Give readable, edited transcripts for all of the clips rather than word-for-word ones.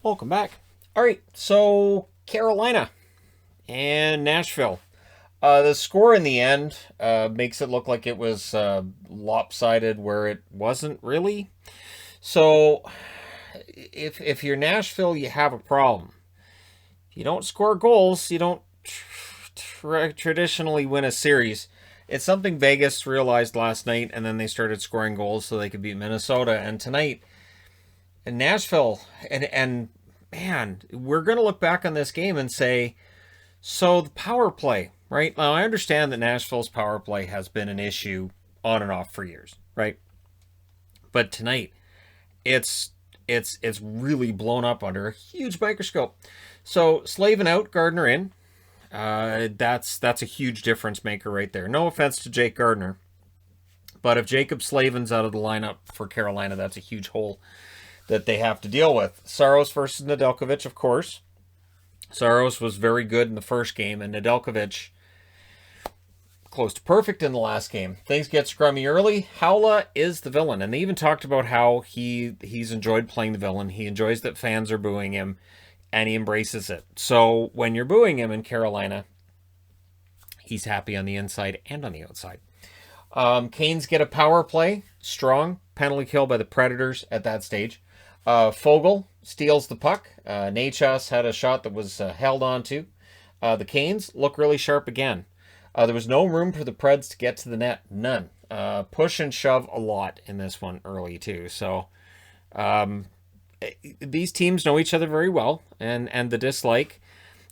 Welcome back. All right, so Carolina and Nashville. The score in the end makes it look like it was lopsided where it wasn't really. So if you're Nashville, you have a problem. If you don't score goals, you don't traditionally win a series. It's something Vegas realized last night, and then they started scoring goals so they could beat Minnesota. And tonight, in Nashville, and man, we're going to look back on this game and say, so the power play, right? Now I understand that Nashville's power play has been an issue on and off for years, right? But tonight, it's really blown up under a huge microscope. So Slavin out, Gardner in. That's a huge difference maker right there. No offense to Jake Gardner, but if Jacob Slavin's out of the lineup for Carolina, that's a huge hole that they have to deal with. Saros versus Nedeljkovic, of course. Saros was very good in the first game, and Nedeljkovic close to perfect in the last game. Things get scrummy early. Haula is the villain, and they even talked about how he's enjoyed playing the villain. He enjoys that fans are booing him, and he embraces it. So when you're booing him in Carolina, he's happy on the inside and on the outside. Canes get a power play, strong penalty kill by the Predators at that stage. Fogle steals the puck. Nachas had a shot that was held onto. The Canes look really sharp again. There was no room for the Preds to get to the net. None. Push and shove a lot in this one early, too. So these teams know each other very well, and the dislike,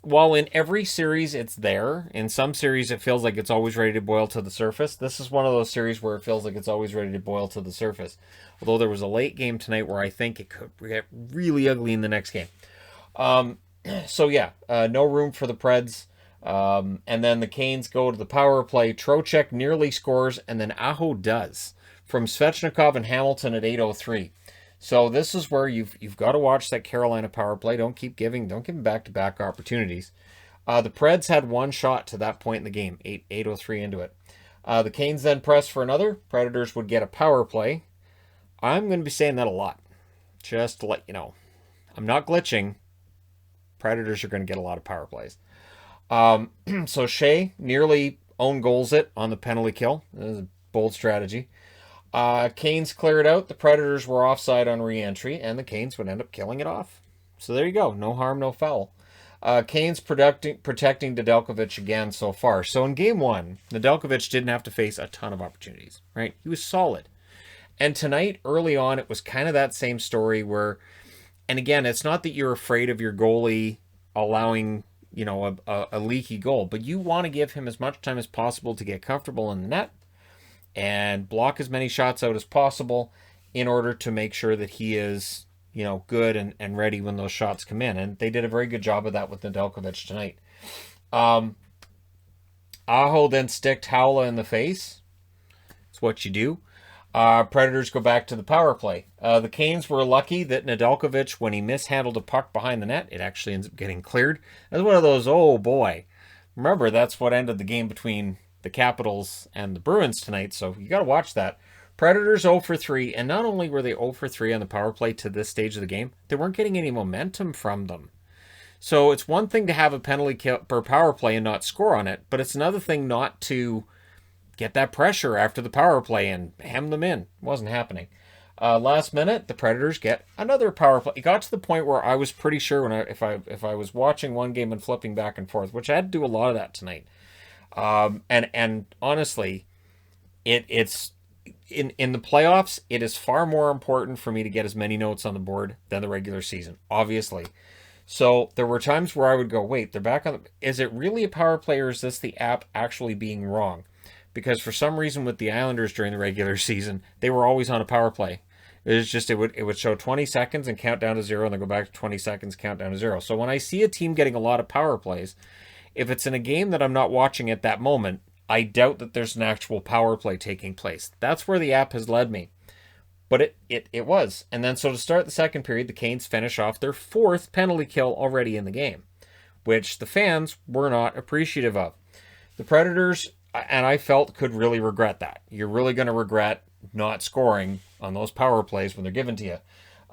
while in every series it's there, in some series it feels like it's always ready to boil to the surface. This is one of those series where it feels like it's always ready to boil to the surface. Although there was a late game tonight where I think it could get really ugly in the next game. No room for the Preds. And then the Canes go to the power play. Trocheck nearly scores, and then Aho does from Svechnikov and Hamilton at 8:03. So this is where you've got to watch that Carolina power play. Don't give them back-to-back opportunities. The Preds had one shot to that point in the game, 8:03 into it. The Canes then press for another. Predators would get a power play. I'm going to be saying that a lot, just to let you know. I'm not glitching. Predators are going to get a lot of power plays. So Shea nearly own goals it on the penalty kill. That was a bold strategy. Canes cleared out. The Predators were offside on re-entry, and the Canes would end up killing it off. So there you go. No harm, no foul. Canes protecting Nedeljkovic again so far. So in game one, Nedeljkovic didn't have to face a ton of opportunities, right? He was solid. And tonight, early on, it was kind of that same story where, and again, it's not that you're afraid of your goalie allowing, a leaky goal, but you want to give him as much time as possible to get comfortable in the net and block as many shots out as possible in order to make sure that he is, good and ready when those shots come in. And they did a very good job of that with Nedeljkovic tonight. Aho then sticked Haula in the face. It's what you do. Predators go back to the power play. The Canes were lucky that Nedeljkovic, when he mishandled a puck behind the net, it actually ends up getting cleared. That's one of those, oh boy. Remember, that's what ended the game between the Capitals and the Bruins tonight, so you got to watch that. Predators 0 for 3, and not only were they 0 for 3 on the power play to this stage of the game, they weren't getting any momentum from them. So it's one thing to have a penalty kill per power play and not score on it, but it's another thing not to get that pressure after the power play and hem them in. It wasn't happening. Last minute, the Predators get another power play. It got to the point where I was pretty sure if I was watching one game and flipping back and forth, which I had to do a lot of that tonight. And honestly, it's in the playoffs, it is far more important for me to get as many notes on the board than the regular season, obviously. So there were times where I would go, wait, they're back on. Is it really a power play, or is this the app actually being wrong? Because for some reason with the Islanders during the regular season, they were always on a power play. It was just, it would show 20 seconds and count down to 0, and then go back to 20 seconds, count down to 0. So when I see a team getting a lot of power plays, if it's in a game that I'm not watching at that moment, I doubt that there's an actual power play taking place. That's where the app has led me. But it was. And then so to start the second period, the Canes finish off their fourth penalty kill already in the game, which the fans were not appreciative of. The Predators, and I felt, could really regret that. You're really going to regret not scoring on those power plays when they're given to you.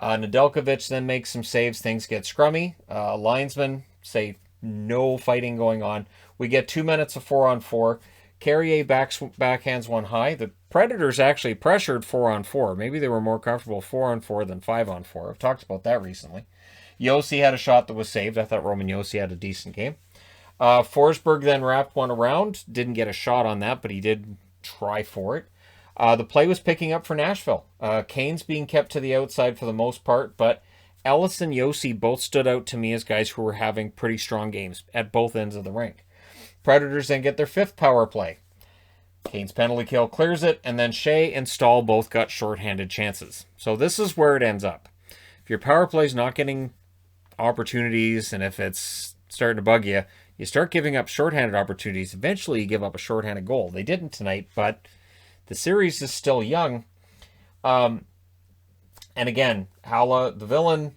Nedeljkovic then makes some saves. Things get scrummy. Linesmen say no fighting going on. We get 2 minutes of 4-on-4. Carrier backhands one high. The Predators actually pressured 4-on-4. Maybe they were more comfortable 4-on-4 than 5-on-4. I've talked about that recently. Yossi had a shot that was saved. I thought Roman Yossi had a decent game. Forsberg then wrapped one around. Didn't get a shot on that, but he did try for it. The play was picking up for Nashville. Kane's being kept to the outside for the most part, but Ellis and Yossi both stood out to me as guys who were having pretty strong games at both ends of the rink. Predators then get their 5th power play. Kane's penalty kill clears it, and then Shea and Stahl both got shorthanded chances. So this is where it ends up. If your power play is not getting opportunities, and if it's starting to bug you, you start giving up shorthanded opportunities. Eventually you give up a shorthanded goal. They didn't tonight, but the series is still young. And again, Haula, the villain,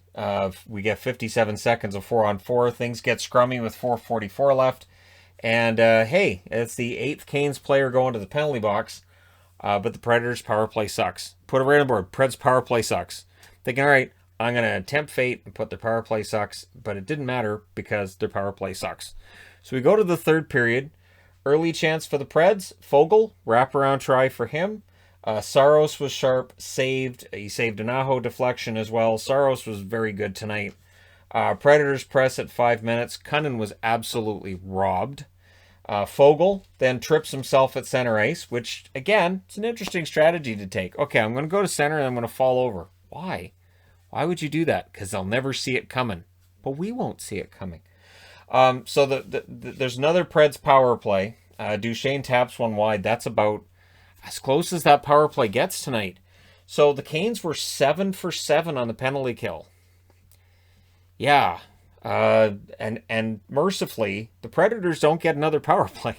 we get 57 seconds of 4-on-4. Things get scrummy with 4:44 left. And hey, it's the 8th Canes player going to the penalty box. But the Predators' power play sucks. Put it right on board. Preds' power play sucks. Thinking, all right, I'm going to tempt fate and put their power play sucks. But it didn't matter because their power play sucks. So we go to the 3rd period. Early chance for the Preds. Foegele, wraparound try for him. Saros was sharp, saved. He saved an Aho deflection as well. Saros was very good tonight. Predators press at 5 minutes. Cunnin was absolutely robbed. Foegele then trips himself at center ice, which, again, it's an interesting strategy to take. Okay, I'm going to go to center and I'm going to fall over. Why? Why would you do that? Because they'll never see it coming. But we won't see it coming. So there's another Preds power play. Duchesne taps one wide. That's about as close as that power play gets tonight. So the Canes were 7 for 7 on the penalty kill. Yeah. And mercifully, the Predators don't get another power play.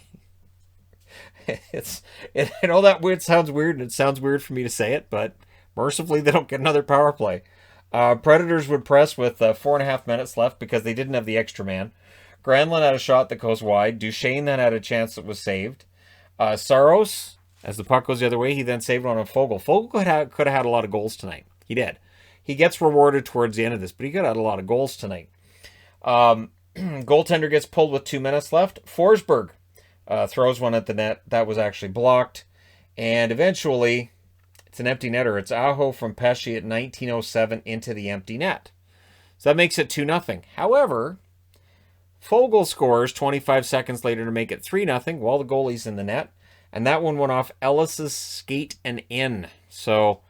I know that it sounds weird, and it sounds weird for me to say it, but mercifully they don't get another power play. Predators would press with 4.5 minutes left because they didn't have the extra man. Granlund had a shot that goes wide. Duchesne then had a chance that was saved. Saros, as the puck goes the other way, he then saved one on Foegele. Foegele could have had a lot of goals tonight. He did. He gets rewarded towards the end of this, but he could have had a lot of goals tonight. Goaltender gets pulled with 2 minutes left. Forsberg throws one at the net. That was actually blocked. And eventually, it's an empty netter. It's Aho from Pesce at 19:07 into the empty net. So that makes it 2-0. However, Foegele scores 25 seconds later to make it 3-0 while the goalie's in the net. And that one went off Ellis's skate and in. So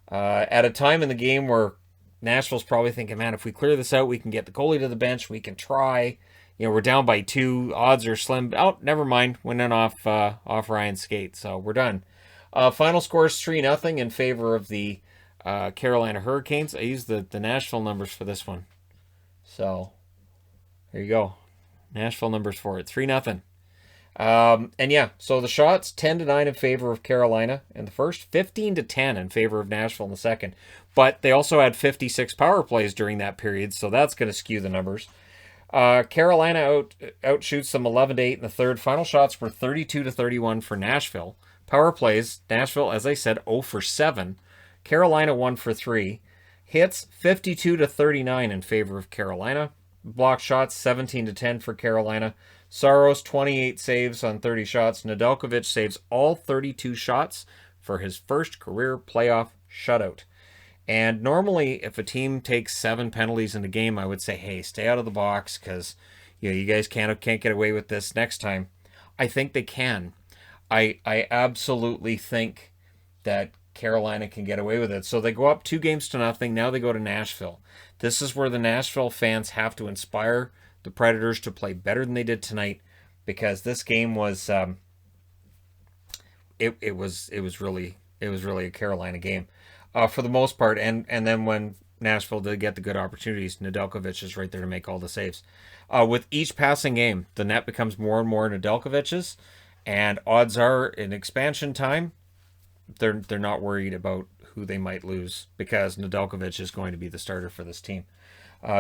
at a time in the game where Nashville's probably thinking, man, if we clear this out, we can get the goalie to the bench. We can try. You know, we're down by 2. Odds are slim. Oh, never mind. Went in off Ryan's skate. So we're done. Final score is 3-0 in favor of the Carolina Hurricanes. I used the Nashville numbers for this one. So there you go. Nashville numbers for it. 3-0. And yeah, so the shots 10-9 in favor of Carolina in the first, 15-10 in favor of Nashville in the second. But they also had 56 power plays during that period, so that's going to skew the numbers. Carolina outshoots them 11-8 in the third. Final shots were 32-31 for Nashville. Power plays, Nashville, as I said, 0 for 7. Carolina 1 for 3. Hits 52-39 in favor of Carolina. Block shots 17-10 for Carolina. Saros 28 saves on 30 shots. Nedeljkovic saves all 32 shots for his first career playoff shutout. And normally, if a team takes 7 penalties in the game, I would say, hey, stay out of the box because you guys can't get away with this next time. I think they can. I absolutely think that Carolina can get away with it. So they go up 2-0. Now they go to Nashville. This is where the Nashville fans have to inspire the Predators to play better than they did tonight, because this game was it was really a Carolina game for the most part. And then when Nashville did get the good opportunities, Nedeljkovic is right there to make all the saves. With each passing game, the net becomes more and more Nedeljkovic's, and odds are in expansion time, they're not worried about who they might lose because Nedeljkovic is going to be the starter for this team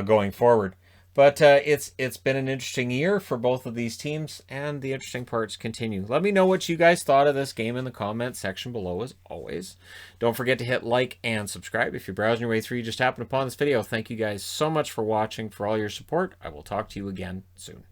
going forward. But it's been an interesting year for both of these teams, and the interesting parts continue. Let me know what you guys thought of this game in the comments section below, as always. Don't forget to hit like and subscribe. If you're browsing your way through, you just happened upon this video. Thank you guys so much for watching, for all your support. I will talk to you again soon.